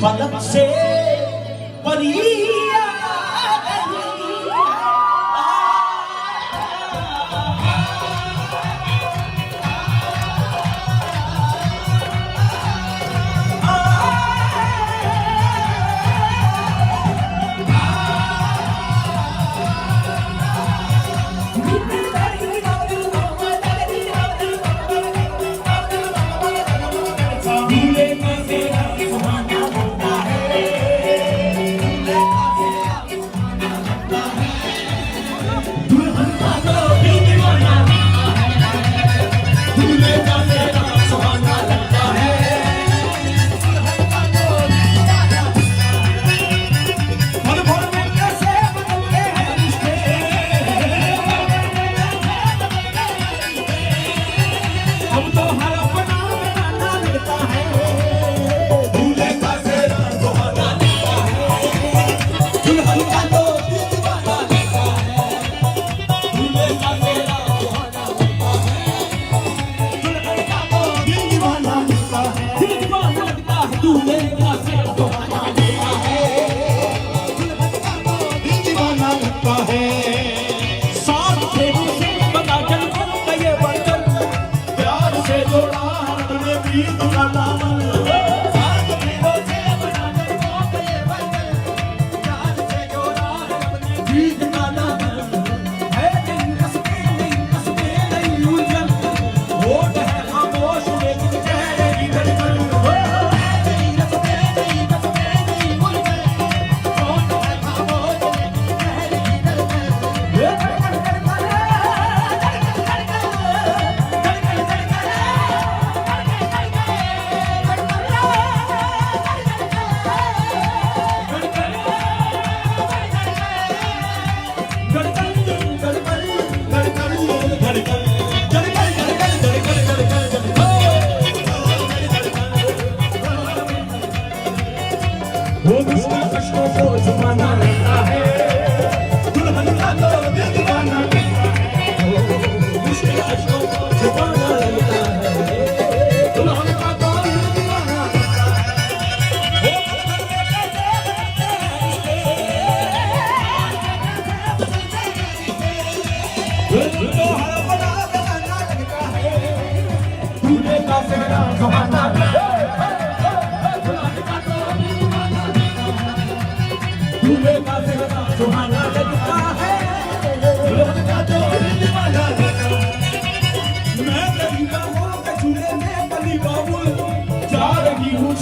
फलक से परिया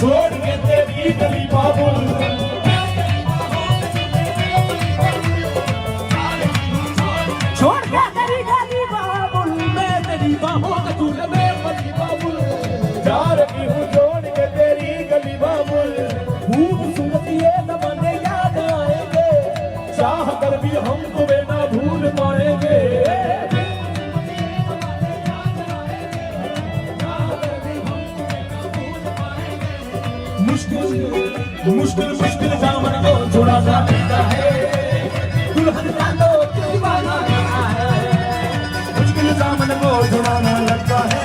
छोड़ के तेरी गली बाबुल छोड़ के तेरी गली बाबुल मैं तेरी बाहों में झूले में बली बाबुल जा रही हूँ छोड़ के तेरी गली बाबुल खूबसूरत ये ज़माने याद आएंगे चाह कर भी हम तुम्हें ना भूल पाएंगे मुश्किल मुश्किल दामन को थोड़ा सा देता है दुल्हन का तो दीवाना है मुश्किल दामन को छुड़ाना लगता है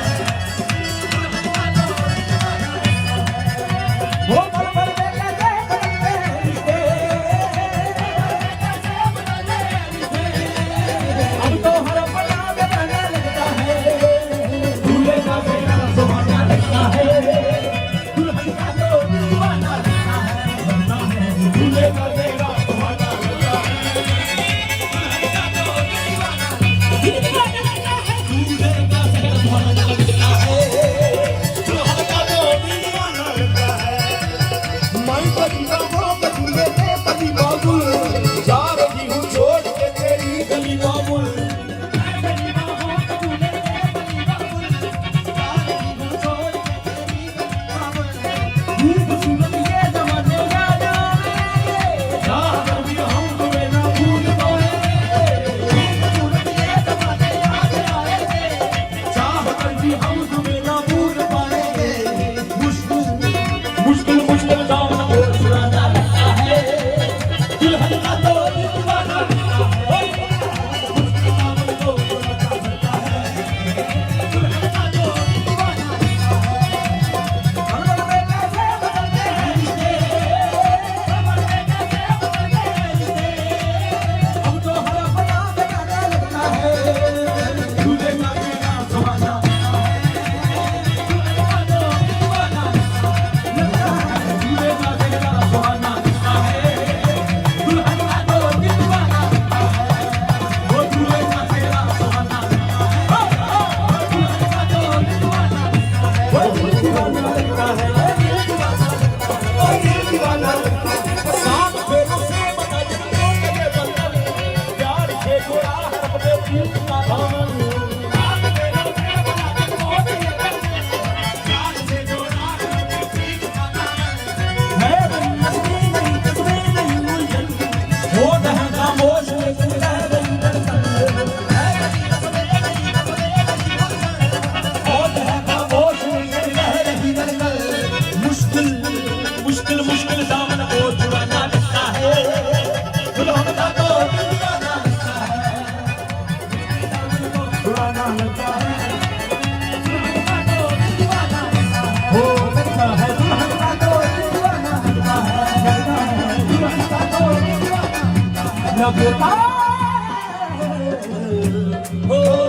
वो पल पल में कैसे बदलते हैं रिश्ते अब तो हर पल आगे बढ़ने लगता है दूल्हे का बेटा सुहाना लगता है दुल्हन का तो दीवाना दूल्हे का बेटा सुहाना लगता है दिल दामन को चुराना लगता है दुल्हन का तो दिल दीवाना लगता है चुराना लगता है दुल्हन का तो दिल दीवाना लगता है हो लगता है दुल्हन का तो दिल दीवाना लगता है लगता है दुल्हन का तो दिल दीवाना लगता है लगता है हो